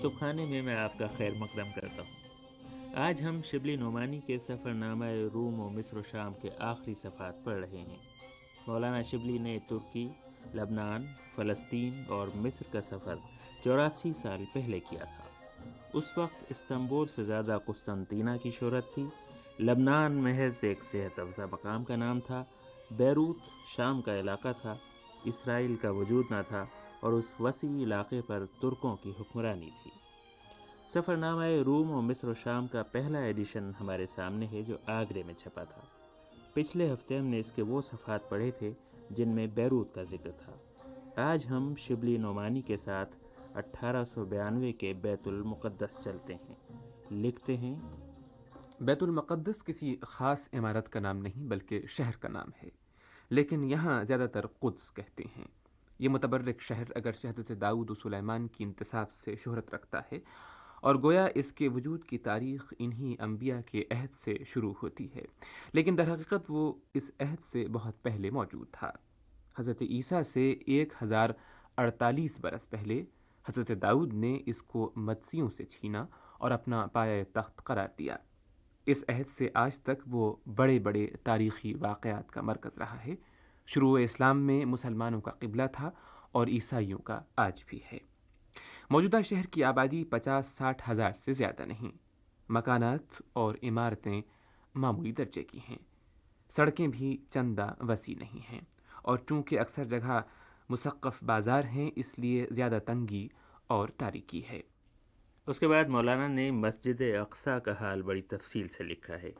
کتب خانے میں آپ کا خیر مقدم کرتا ہوں۔ آج ہم شبلی نعمانی کے سفر نامہ روم و مصر و شام کے آخری صفحات پڑھ رہے ہیں۔ مولانا شبلی نے ترکی، لبنان، فلسطین اور مصر کا سفر 84 سال پہلے کیا تھا۔ اس وقت استنبول سے زیادہ قسطنطینہ کی شہرت تھی، لبنان محض ایک صحت افزا مقام کا نام تھا، بیروت شام کا علاقہ تھا، اسرائیل کا وجود نہ تھا اور اس وسیع علاقے پر ترکوں کی حکمرانی تھی۔ سفر نامہ روم و مصر و شام کا پہلا ایڈیشن ہمارے سامنے ہے جو آگرے میں چھپا تھا۔ پچھلے ہفتے ہم نے اس کے وہ صفحات پڑھے تھے جن میں بیروت کا ذکر تھا۔ آج ہم شبلی نعمانی کے ساتھ 1892 کے بیت المقدس چلتے ہیں۔ لکھتے ہیں، بیت المقدس کسی خاص عمارت کا نام نہیں بلکہ شہر کا نام ہے، لیکن یہاں زیادہ تر قدس کہتے ہیں۔ یہ متبرک شہر اگرچہ حضرت داؤد و سلیمان کی انتساب سے شہرت رکھتا ہے اور گویا اس کے وجود کی تاریخ انہی انبیاء کے عہد سے شروع ہوتی ہے، لیکن در حقیقت وہ اس عہد سے بہت پہلے موجود تھا۔ حضرت عیسیٰ سے 1048 برس پہلے حضرت داؤد نے اس کو مجوسیوں سے چھینا اور اپنا پایہ تخت قرار دیا۔ اس عہد سے آج تک وہ بڑے بڑے تاریخی واقعات کا مرکز رہا ہے۔ شروع اسلام میں مسلمانوں کا قبلہ تھا اور عیسائیوں کا آج بھی ہے۔ موجودہ شہر کی آبادی 50-60 ہزار سے زیادہ نہیں۔ مکانات اور عمارتیں معمولی درجے کی ہیں، سڑکیں بھی چندہ وسیع نہیں ہیں، اور چونکہ اکثر جگہ مسقف بازار ہیں اس لیے زیادہ تنگی اور تاریکی ہے۔ اس کے بعد مولانا نے مسجد اقصیٰ کا حال بڑی تفصیل سے لکھا ہے۔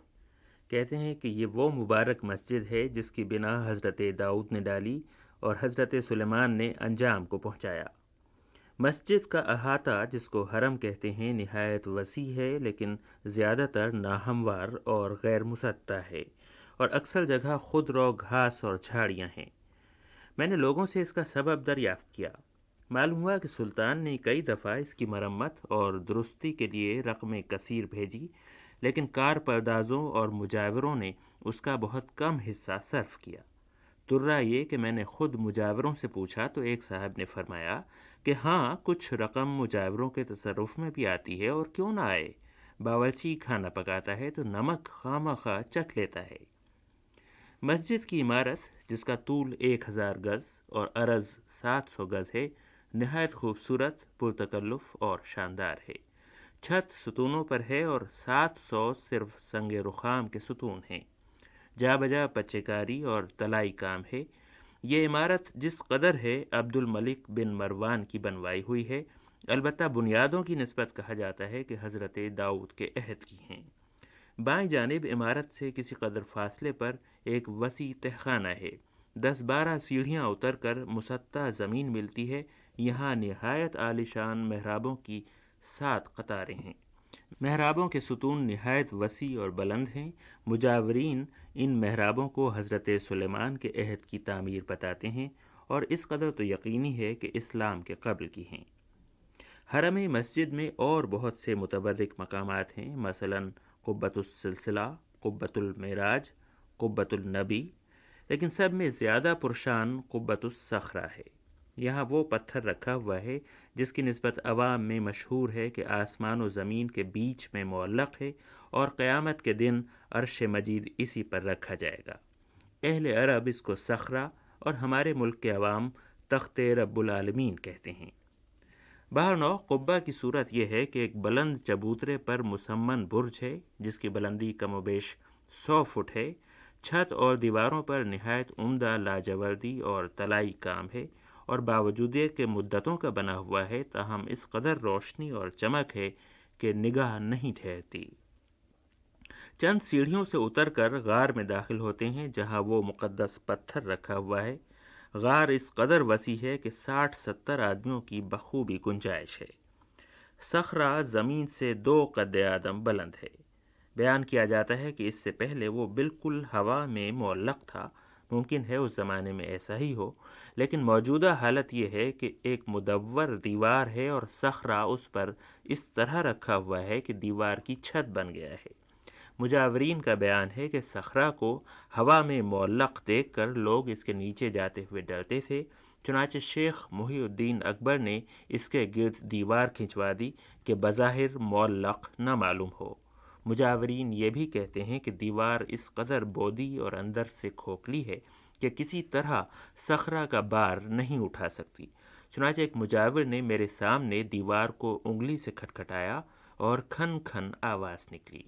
کہتے ہیں کہ یہ وہ مبارک مسجد ہے جس کی بنا حضرت داؤد نے ڈالی اور حضرت سلیمان نے انجام کو پہنچایا۔ مسجد کا احاطہ، جس کو حرم کہتے ہیں، نہایت وسیع ہے لیکن زیادہ تر ناہموار اور غیر مسطح ہے، اور اکثر جگہ خودرو گھاس اور جھاڑیاں ہیں۔ میں نے لوگوں سے اس کا سبب دریافت کیا۔ معلوم ہوا کہ سلطان نے کئی دفعہ اس کی مرمت اور درستی کے لیے رقم کثیر بھیجی، لیکن کار پردازوں اور مجاوروں نے اس کا بہت کم حصہ صرف کیا۔ ترا یہ کہ میں نے خود مجاوروں سے پوچھا تو ایک صاحب نے فرمایا کہ ہاں، کچھ رقم مجاوروں کے تصرف میں بھی آتی ہے، اور کیوں نہ آئے، باورچی کھانا پکاتا ہے تو نمک خواہ مخواہ چکھ لیتا ہے۔ مسجد کی عمارت، جس کا طول 1000 گز اور عرض 700 گز ہے، نہایت خوبصورت، پرتکلف اور شاندار ہے۔ چھت ستونوں پر ہے اور 700 صرف سنگ رخام کے ستون ہیں۔ جا بجا پچے کاری اور تلائی کام ہے۔ یہ عمارت جس قدر ہے عبد الملک بن مروان کی بنوائی ہوئی ہے، البتہ بنیادوں کی نسبت کہا جاتا ہے کہ حضرت داؤد کے عہد کی ہیں۔ بائیں جانب عمارت سے کسی قدر فاصلے پر ایک وسیع تہخانہ ہے۔ 10-12 سیڑھیاں اتر کر مسطح زمین ملتی ہے۔ یہاں نہایت عالیشان محرابوں کی 7 قطاریں ہیں۔ محرابوں کے ستون نہایت وسیع اور بلند ہیں۔ مجاورین ان محرابوں کو حضرت سلیمان کے عہد کی تعمیر بتاتے ہیں، اور اس قدر تو یقینی ہے کہ اسلام کے قبل کی ہیں۔ حرم مسجد میں اور بہت سے متبرک مقامات ہیں، مثلاً قبۃ السلسلہ، قبۃ المعراج، قبۃ النبی، لیکن سب میں زیادہ پرشان قبۃ الصخرہ ہے۔ یہاں وہ پتھر رکھا ہوا ہے جس کی نسبت عوام میں مشہور ہے کہ آسمان و زمین کے بیچ میں معلق ہے، اور قیامت کے دن عرش مجید اسی پر رکھا جائے گا۔ اہل عرب اس کو صخرہ اور ہمارے ملک کے عوام تخت رب العالمین کہتے ہیں۔ بہرنوع قبہ کی صورت یہ ہے کہ ایک بلند چبوترے پر مسمن برج ہے جس کی بلندی کم و بیش 100 فٹ ہے۔ چھت اور دیواروں پر نہایت عمدہ لاجوردی اور تلائی کام ہے، اور باوجود یہ کہ مدتوں کا بنا ہوا ہے تاہم اس قدر روشنی اور چمک ہے کہ نگاہ نہیں ٹھہرتی۔ چند سیڑھیوں سے اتر کر غار میں داخل ہوتے ہیں جہاں وہ مقدس پتھر رکھا ہوا ہے۔ غار اس قدر وسیع ہے کہ 60-70 آدمیوں کی بخوبی گنجائش ہے۔ صخرہ زمین سے 2 قد آدم بلند ہے۔ بیان کیا جاتا ہے کہ اس سے پہلے وہ بالکل ہوا میں معلق تھا۔ ممکن ہے اس زمانے میں ایسا ہی ہو، لیکن موجودہ حالت یہ ہے کہ ایک مدور دیوار ہے اور صخرہ اس پر اس طرح رکھا ہوا ہے کہ دیوار کی چھت بن گیا ہے۔ مجاورین کا بیان ہے کہ صخرہ کو ہوا میں معلق دیکھ کر لوگ اس کے نیچے جاتے ہوئے ڈرتے تھے، چنانچہ شیخ محی الدین اکبر نے اس کے گرد دیوار کھنچوا دی کہ بظاہر معلق نہ معلوم ہو۔ مجاورین یہ بھی کہتے ہیں کہ دیوار اس قدر بودی اور اندر سے کھوکھلی ہے کہ کسی طرح صخرہ کا بار نہیں اٹھا سکتی۔ چنانچہ ایک مجاور نے میرے سامنے دیوار کو انگلی سے کھٹکھٹایا اور کھن کھن آواز نکلی۔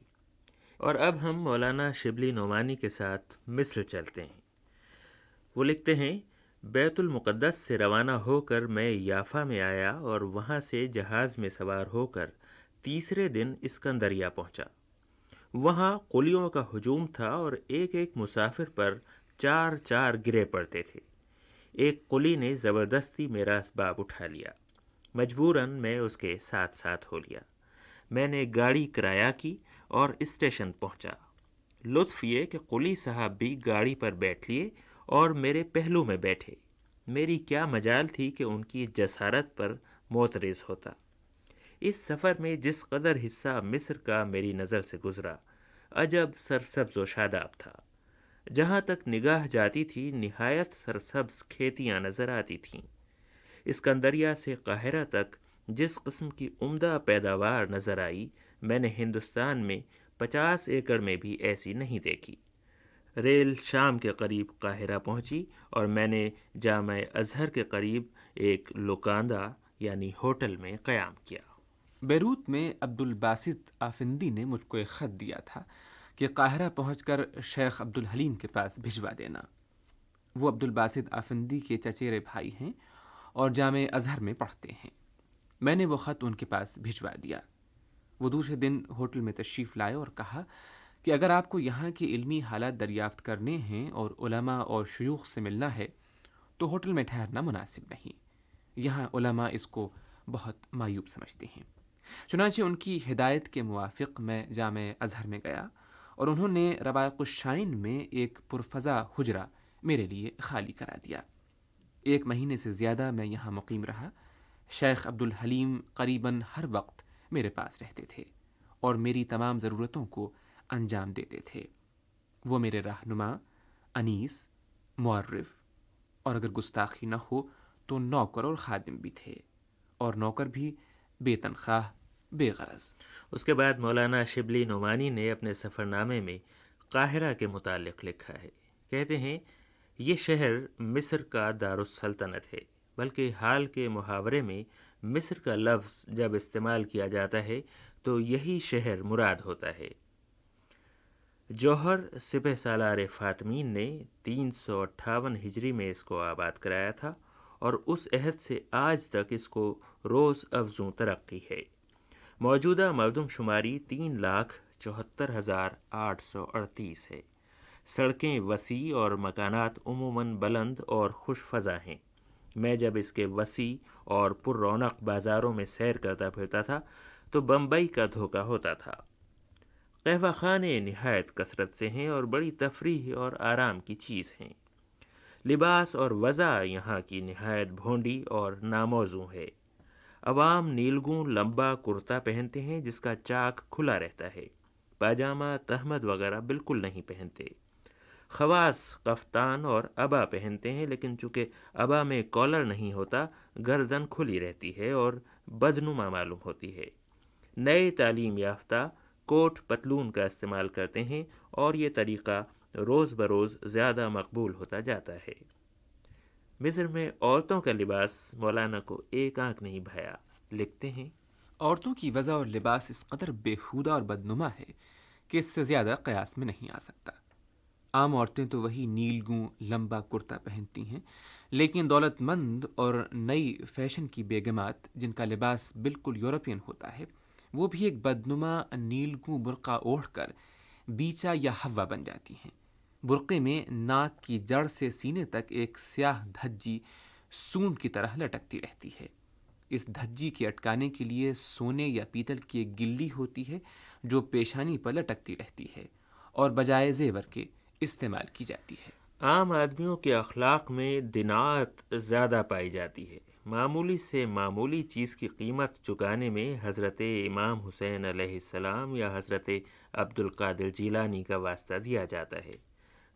اور اب ہم مولانا شبلی نعمانی کے ساتھ مصر چلتے ہیں۔ وہ لکھتے ہیں، بیت المقدس سے روانہ ہو کر میں یافا میں آیا اور وہاں سے جہاز میں سوار ہو کر تیسرے دن اسکندریہ پہنچا۔ وہاں قلیوں کا ہجوم تھا اور ایک ایک مسافر پر 4 گرے پڑتے تھے۔ ایک قلی نے زبردستی میرا اسباب اٹھا لیا، مجبوراً میں اس کے ساتھ ساتھ ہو لیا۔ میں نے گاڑی کرایہ کی اور اسٹیشن پہنچا۔ لطف یہ کہ قلی صاحب بھی گاڑی پر بیٹھ لیے اور میرے پہلو میں بیٹھے۔ میری کیا مجال تھی کہ ان کی جسارت پر معترض ہوتا۔ اس سفر میں جس قدر حصہ مصر کا میری نظر سے گزرا، عجب سرسبز و شاداب تھا۔ جہاں تک نگاہ جاتی تھی نہایت سرسبز کھیتیاں نظر آتی تھیں۔ اسکندریہ سے قاہرہ تک جس قسم کی عمدہ پیداوار نظر آئی، میں نے ہندوستان میں 50 ایکڑ میں بھی ایسی نہیں دیکھی۔ ریل شام کے قریب قاہرہ پہنچی اور میں نے جامع ازہر کے قریب ایک لوکاندہ یعنی ہوٹل میں قیام کیا۔ بیروت میں عبد الباسط آفندی نے مجھ کو ایک خط دیا تھا کہ قاہرہ پہنچ کر شیخ عبد الحلیم کے پاس بھجوا دینا۔ وہ عبد الباسط آفندی کے چچیرے بھائی ہیں اور جامع ازہر میں پڑھتے ہیں۔ میں نے وہ خط ان کے پاس بھجوا دیا۔ وہ دوسرے دن ہوٹل میں تشریف لائے اور کہا کہ اگر آپ کو یہاں کی علمی حالات دریافت کرنے ہیں اور علماء اور شیوخ سے ملنا ہے تو ہوٹل میں ٹھہرنا مناسب نہیں۔ یہاں علماء اس کو بہت معیوب سمجھتے ہیں۔ چنانچہ ان کی ہدایت کے موافق میں جامع ازہر میں گیا اور انہوں نے روائق الشائن میں ایک پرفضا حجرہ میرے لیے خالی کرا دیا۔ 1 مہینے سے زیادہ میں یہاں مقیم رہا۔ شیخ عبد الحلیم قریباً ہر وقت میرے پاس رہتے تھے اور میری تمام ضرورتوں کو انجام دیتے تھے۔ وہ میرے رہنما، انیس، معرف اور اگر گستاخی نہ ہو تو نوکر اور خادم بھی تھے، اور نوکر بھی بے تنخواہ، بے غرض۔ اس کے بعد مولانا شبلی نعمانی نے اپنے سفر نامے میں قاہرہ کے متعلق لکھا ہے۔ کہتے ہیں، یہ شہر مصر کا دارالسلطنت ہے، بلکہ حال کے محاورے میں مصر کا لفظ جب استعمال کیا جاتا ہے تو یہی شہر مراد ہوتا ہے۔ جوہر سپہ سالار فاطمین نے 358 ہجری میں اس کو آباد کرایا تھا اور اس عہد سے آج تک اس کو روز افزوں ترقی ہے۔ موجودہ مردم شماری 3,74,838 ہے۔ سڑکیں وسیع اور مکانات عموماً بلند اور خوش فضا ہیں۔ میں جب اس کے وسیع اور پر رونق بازاروں میں سیر کرتا پھرتا تھا تو بمبئی کا دھوکہ ہوتا تھا۔ قہوہ خانے نہایت کثرت سے ہیں اور بڑی تفریح اور آرام کی چیز ہیں۔ لباس اور وضع یہاں کی نہایت بھونڈی اور ناموزوں ہے۔ عوام نیلگوں لمبا کرتا پہنتے ہیں جس کا چاک کھلا رہتا ہے۔ پاجامہ تہمد وغیرہ بالکل نہیں پہنتے۔ خواص کفتان اور عبا پہنتے ہیں، لیکن چونکہ عبا میں کالر نہیں ہوتا گردن کھلی رہتی ہے اور بدنما معلوم ہوتی ہے۔ نئے تعلیم یافتہ کوٹ پتلون کا استعمال کرتے ہیں اور یہ طریقہ روز بروز زیادہ مقبول ہوتا جاتا ہے۔ مصر میں عورتوں کا لباس مولانا کو ایک آنکھ نہیں بھایا۔ لکھتے ہیں، عورتوں کی وضع اور لباس اس قدر بےہودہ اور بدنما ہے کہ اس سے زیادہ قیاس میں نہیں آ سکتا۔ عام عورتیں تو وہی نیلگوں لمبا کرتا پہنتی ہیں، لیکن دولت مند اور نئی فیشن کی بیگمات جن کا لباس بالکل یورپین ہوتا ہے، وہ بھی ایک بدنما نیلگوں برقع اوڑھ کر بیچا یا ہوا بن جاتی ہیں۔ برقعے میں ناک کی جڑ سے سینے تک ایک سیاہ دھجی سونڈ کی طرح لٹکتی رہتی ہے۔ اس دھجی کے اٹکانے کے لیے سونے یا پیتل کی ایک گلی ہوتی ہے جو پیشانی پر لٹکتی رہتی ہے اور بجائے زیور کے استعمال کی جاتی ہے۔ عام آدمیوں کے اخلاق میں دناعت زیادہ پائی جاتی ہے۔ معمولی سے معمولی چیز کی قیمت چکانے میں حضرت امام حسین علیہ السلام یا حضرت عبد القادر جیلانی کا واسطہ دیا جاتا ہے۔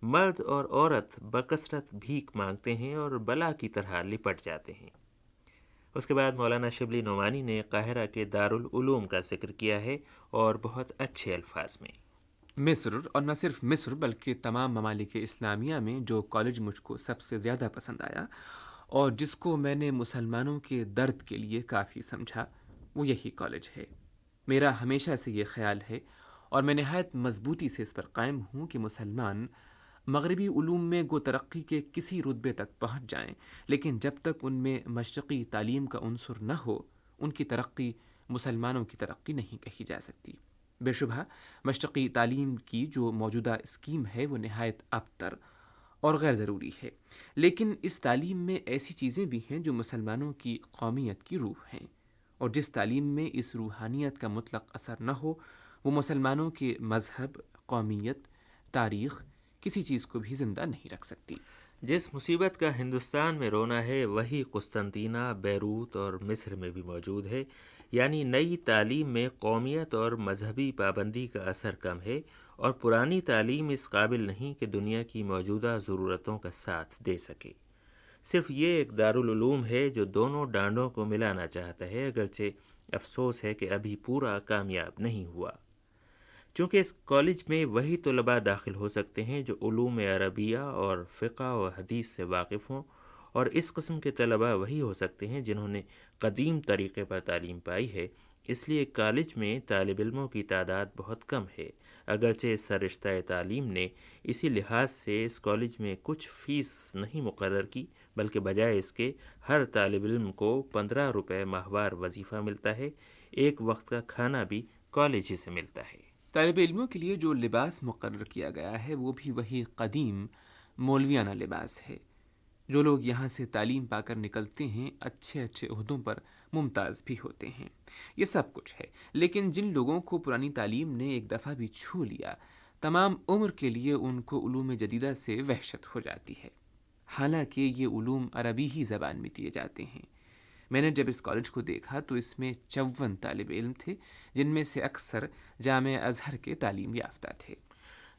مرد اور عورت بکثرت بھیک مانگتے ہیں اور بلا کی طرح لپٹ جاتے ہیں۔ اس کے بعد مولانا شبلی نعمانی نے قاہرہ کے دارالعلوم کا ذکر کیا ہے اور بہت اچھے الفاظ میں۔ مصر، اور نہ صرف مصر بلکہ تمام ممالک اسلامیہ میں جو کالج مجھ کو سب سے زیادہ پسند آیا اور جس کو میں نے مسلمانوں کے درد کے لیے کافی سمجھا، وہ یہی کالج ہے۔ میرا ہمیشہ سے یہ خیال ہے اور میں نہایت مضبوطی سے اس پر قائم ہوں کہ مسلمان مغربی علوم میں گو ترقی کے کسی رتبے تک پہنچ جائیں، لیکن جب تک ان میں مشرقی تعلیم کا عنصر نہ ہو، ان کی ترقی مسلمانوں کی ترقی نہیں کہی جا سکتی۔ بے شبہ مشرقی تعلیم کی جو موجودہ اسکیم ہے وہ نہایت ابتر اور غیر ضروری ہے، لیکن اس تعلیم میں ایسی چیزیں بھی ہیں جو مسلمانوں کی قومیت کی روح ہیں، اور جس تعلیم میں اس روحانیت کا مطلق اثر نہ ہو وہ مسلمانوں کے مذہب، قومیت، تاریخ، کسی چیز کو بھی زندہ نہیں رکھ سکتی۔ جس مصیبت کا ہندوستان میں رونا ہے وہی قسطنطینہ، بیروت اور مصر میں بھی موجود ہے، یعنی نئی تعلیم میں قومیت اور مذہبی پابندی کا اثر کم ہے اور پرانی تعلیم اس قابل نہیں کہ دنیا کی موجودہ ضرورتوں کا ساتھ دے سکے۔ صرف یہ ایک دارالعلوم ہے جو دونوں ڈانڈوں کو ملانا چاہتا ہے، اگرچہ افسوس ہے کہ ابھی پورا کامیاب نہیں ہوا۔ چونکہ اس کالج میں وہی طلباء داخل ہو سکتے ہیں جو علوم عربیہ اور فقہ و حدیث سے واقف ہوں، اور اس قسم کے طلباء وہی ہو سکتے ہیں جنہوں نے قدیم طریقے پر تعلیم پائی ہے، اس لیے کالج میں طالب علموں کی تعداد بہت کم ہے، اگرچہ سرشتہ تعلیم نے اسی لحاظ سے اس کالج میں کچھ فیس نہیں مقرر کی، بلکہ بجائے اس کے ہر طالب علم کو 15 روپے ماہوار وظیفہ ملتا ہے، ایک وقت کا کھانا بھی کالج ہی سے ملتا ہے۔ طالب علموں کے لیے جو لباس مقرر کیا گیا ہے وہ بھی وہی قدیم مولویانہ لباس ہے۔ جو لوگ یہاں سے تعلیم پا کر نکلتے ہیں اچھے اچھے عہدوں پر ممتاز بھی ہوتے ہیں، یہ سب کچھ ہے، لیکن جن لوگوں کو پرانی تعلیم نے ایک دفعہ بھی چھو لیا، تمام عمر کے لیے ان کو علوم جدیدہ سے وحشت ہو جاتی ہے، حالانکہ یہ علوم عربی ہی زبان میں دیے جاتے ہیں۔ میں نے جب اس کالج کو دیکھا تو اس میں 54 طالب علم تھے، جن میں سے اکثر جامعہ ازہر کے تعلیم یافتہ تھے۔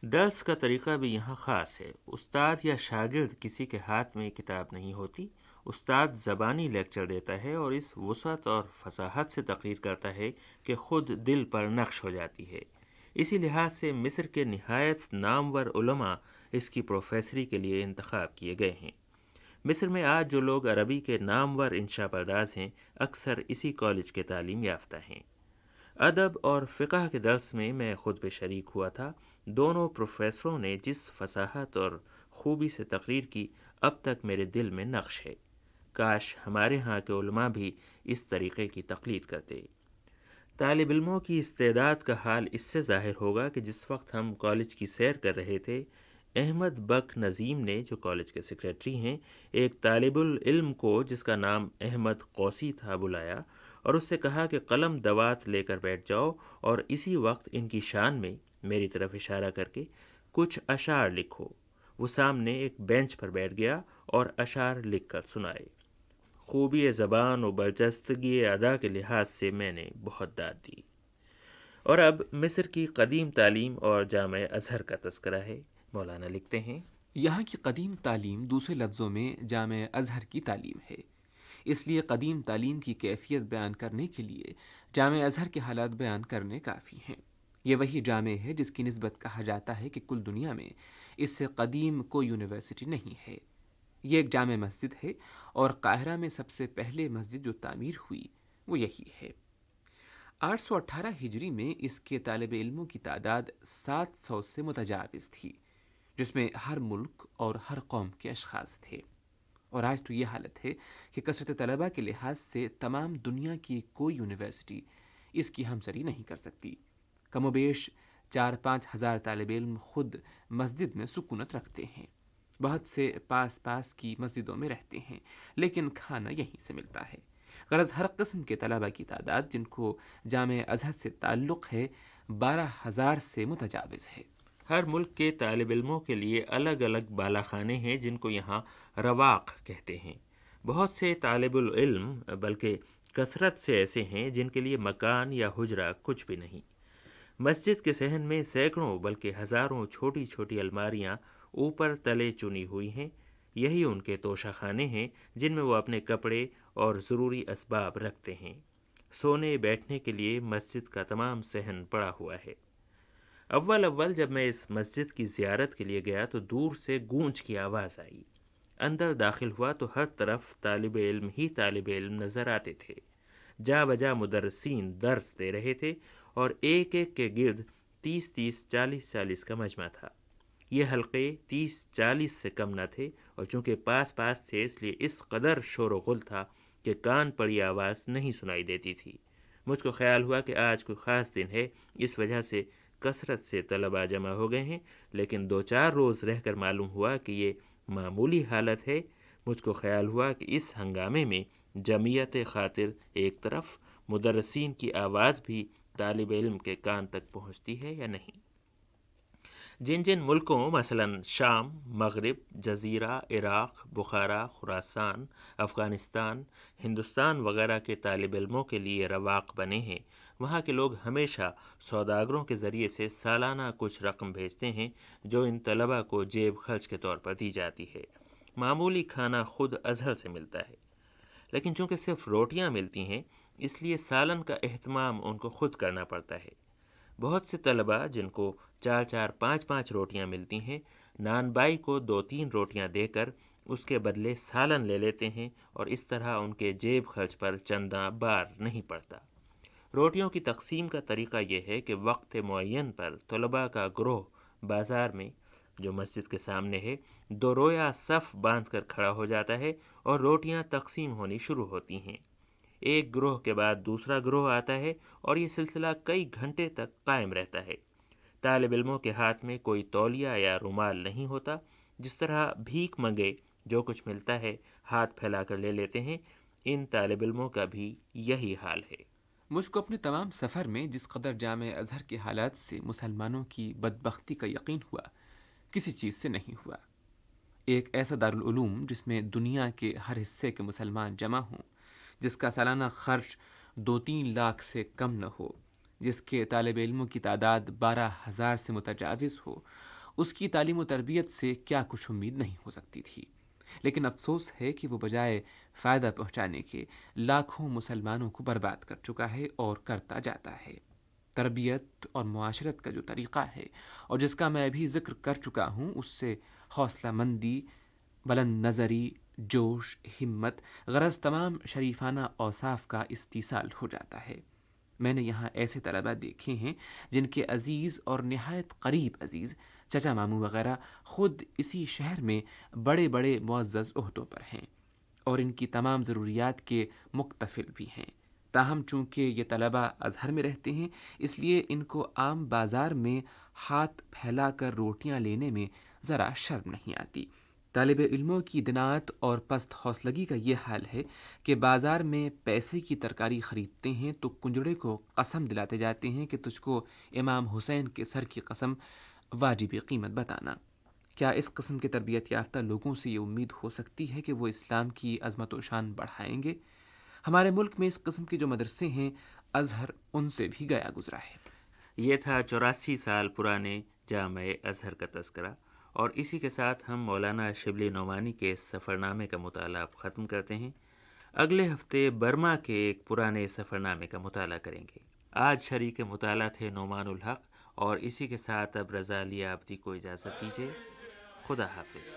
درس کا طریقہ بھی یہاں خاص ہے۔ استاد یا شاگرد کسی کے ہاتھ میں کتاب نہیں ہوتی، استاد زبانی لیکچر دیتا ہے اور اس وسعت اور فصاحت سے تقریر کرتا ہے کہ خود دل پر نقش ہو جاتی ہے۔ اسی لحاظ سے مصر کے نہایت نامور علماء اس کی پروفیسری کے لیے انتخاب کیے گئے ہیں۔ مصر میں آج جو لوگ عربی کے نامور انشا پرداز ہیں، اکثر اسی کالج کے تعلیم یافتہ ہیں۔ ادب اور فقہ کے درس میں میں خود بھی شریک ہوا تھا۔ دونوں پروفیسروں نے جس فصاحت اور خوبی سے تقریر کی اب تک میرے دل میں نقش ہے۔ کاش ہمارے ہاں کے علماء بھی اس طریقے کی تقلید کرتے۔ طالب علموں کی استعداد کا حال اس سے ظاہر ہوگا کہ جس وقت ہم کالج کی سیر کر رہے تھے، احمد بک نظیم نے، جو کالج کے سیکریٹری ہیں، ایک طالب العلم کو جس کا نام احمد قوسی تھا بلایا اور اس سے کہا کہ قلم دوات لے کر بیٹھ جاؤ اور اسی وقت ان کی شان میں میری طرف اشارہ کر کے کچھ اشعار لکھو۔ وہ سامنے ایک بینچ پر بیٹھ گیا اور اشعار لکھ کر سنائے۔ خوبی زبان و برجستگی ادا کے لحاظ سے میں نے بہت داد دی۔ اور اب مصر کی قدیم تعلیم اور جامع ازہر کا تذکرہ ہے۔ مولانا لکھتے ہیں، یہاں کی قدیم تعلیم دوسرے لفظوں میں جامع ازہر کی تعلیم ہے، اس لیے قدیم تعلیم کی کیفیت بیان کرنے کے لیے جامع ازہر کے حالات بیان کرنے کافی ہیں۔ یہ وہی جامع ہے جس کی نسبت کہا جاتا ہے کہ کل دنیا میں اس سے قدیم کوئی یونیورسٹی نہیں ہے۔ یہ ایک جامع مسجد ہے اور قاہرہ میں سب سے پہلے مسجد جو تعمیر ہوئی وہ یہی ہے۔ 818 ہجری میں اس کے طالب علموں کی تعداد 700 سے متجاوز تھی، جس میں ہر ملک اور ہر قوم کے اشخاص تھے، اور آج تو یہ حالت ہے کہ کثرت طلباء کے لحاظ سے تمام دنیا کی کوئی یونیورسٹی اس کی ہمسری نہیں کر سکتی۔ کم و بیش 4-5 ہزار طالب علم خود مسجد میں سکونت رکھتے ہیں، بہت سے پاس پاس کی مسجدوں میں رہتے ہیں، لیکن کھانا یہیں سے ملتا ہے۔ غرض ہر قسم کے طلباء کی تعداد جن کو جامع ازہر سے تعلق ہے 12,000 سے متجاوز ہے۔ ہر ملک کے طالب علموں کے لیے الگ الگ بالا خانے ہیں جن کو یہاں رواق کہتے ہیں۔ بہت سے طالب العلم بلکہ کثرت سے ایسے ہیں جن کے لیے مکان یا حجرہ کچھ بھی نہیں۔ مسجد کے صحن میں سینکڑوں بلکہ ہزاروں چھوٹی چھوٹی الماریاں اوپر تلے چنی ہوئی ہیں۔ یہی ان کے توشہ خانے ہیں جن میں وہ اپنے کپڑے اور ضروری اسباب رکھتے ہیں۔ سونے بیٹھنے کے لیے مسجد کا تمام صحن پڑا ہوا ہے۔ اول جب میں اس مسجد کی زیارت کے لیے گیا تو دور سے گونج کی آواز آئی۔ اندر داخل ہوا تو ہر طرف طالب علم نظر آتے تھے۔ جا بجا مدرسین درس دے رہے تھے اور ایک ایک کے گرد 30 40 کا مجمع تھا۔ یہ حلقے 30 40 سے کم نہ تھے، اور چونکہ پاس تھے اس لیے اس قدر شور و غل تھا کہ کان پڑی آواز نہیں سنائی دیتی تھی۔ مجھ کو خیال ہوا کہ آج کوئی خاص دن ہے، اس وجہ سے کثرت سے طلباء جمع ہو گئے ہیں، لیکن 2 4 روز رہ کر معلوم ہوا کہ یہ معمولی حالت ہے۔ مجھ کو خیال ہوا کہ اس ہنگامے میں جمعیت خاطر ایک طرف، مدرسین کی آواز بھی طالب علم کے کان تک پہنچتی ہے یا نہیں۔ جن ملکوں مثلا شام، مغرب، جزیرہ، عراق، بخارا، خراسان، افغانستان، ہندوستان وغیرہ کے طالب علموں کے لیے رواق بنے ہیں، وہاں کے لوگ ہمیشہ سوداگروں کے ذریعے سے سالانہ کچھ رقم بھیجتے ہیں جو ان طلباء کو جیب خرچ کے طور پر دی جاتی ہے۔ معمولی کھانا خود ازہر سے ملتا ہے، لیکن چونکہ صرف روٹیاں ملتی ہیں اس لیے سالن کا اہتمام ان کو خود کرنا پڑتا ہے۔ بہت سے طلباء جن کو 4 5 روٹیاں ملتی ہیں، نان بائی کو 2 3 روٹیاں دے کر اس کے بدلے سالن لے لیتے ہیں، اور اس طرح ان کے جیب خرچ پر چندہ بار نہیں پڑتا۔ روٹیوں کی تقسیم کا طریقہ یہ ہے کہ وقت معین پر طلباء کا گروہ بازار میں، جو مسجد کے سامنے ہے، 2 رویا صف باندھ کر کھڑا ہو جاتا ہے اور روٹیاں تقسیم ہونی شروع ہوتی ہیں۔ ایک گروہ کے بعد دوسرا گروہ آتا ہے اور یہ سلسلہ کئی گھنٹے تک قائم رہتا ہے۔ طالب علموں کے ہاتھ میں کوئی تولیہ یا رومال نہیں ہوتا۔ جس طرح بھیک منگے جو کچھ ملتا ہے ہاتھ پھیلا کر لے لیتے ہیں، ان طالب علموں کا بھی یہی حال ہے۔ مجھ کو اپنے تمام سفر میں جس قدر جامع ازہر کے حالات سے مسلمانوں کی بدبختی کا یقین ہوا، کسی چیز سے نہیں ہوا۔ ایک ایسا دارالعلوم جس میں دنیا کے ہر حصے کے مسلمان جمع ہوں، جس کا سالانہ خرچ 2 3 لاکھ سے کم نہ ہو، جس کے طالب علموں کی تعداد 12,000 سے متجاوز ہو، اس کی تعلیم و تربیت سے کیا کچھ امید نہیں ہو سکتی تھی۔ لیکن افسوس ہے کہ وہ بجائے فائدہ پہنچانے کے لاکھوں مسلمانوں کو برباد کر چکا ہے اور کرتا جاتا ہے۔ تربیت اور معاشرت کا جو طریقہ ہے اور جس کا میں ابھی ذکر کر چکا ہوں، اس سے حوصلہ مندی، بلند نظری، جوش، ہمت، غرض تمام شریفانہ اوصاف کا استیصال ہو جاتا ہے۔ میں نے یہاں ایسے طلباء دیکھے ہیں جن کے عزیز اور نہایت قریب عزیز، چچا ماموں وغیرہ خود اسی شہر میں بڑے بڑے معزز عہدوں پر ہیں اور ان کی تمام ضروریات کے مکتفل بھی ہیں۔ تاہم چونکہ یہ طلباء ازہر میں رہتے ہیں، اس لیے ان کو عام بازار میں ہاتھ پھیلا کر روٹیاں لینے میں ذرا شرم نہیں آتی۔ طالب علموں کی دناعت اور پست حوصلگی کا یہ حال ہے کہ بازار میں پیسے کی ترکاری خریدتے ہیں تو کنجڑے کو قسم دلاتے جاتے ہیں کہ تجھ کو امام حسین کے سر کی قسم واجب قیمت بتانا۔ کیا اس قسم کے تربیت یافتہ لوگوں سے یہ امید ہو سکتی ہے کہ وہ اسلام کی عظمت و شان بڑھائیں گے؟ ہمارے ملک میں اس قسم کے جو مدرسے ہیں، ازہر ان سے بھی گیا گزرا ہے۔ یہ تھا 84 سال پرانے جامع ازہر کا تذکرہ، اور اسی کے ساتھ ہم مولانا شبلی نعمانی کے اس سفرنامے کا مطالعہ ختم کرتے ہیں۔ اگلے ہفتے برما کے ایک پرانے سفرنامے کا مطالعہ کریں گے۔ آج شریک مطالعہ تھے نعمان الحق، اور اسی کے ساتھ اب رضا علی آبدی کو اجازت دیجیے۔ خدا حافظ۔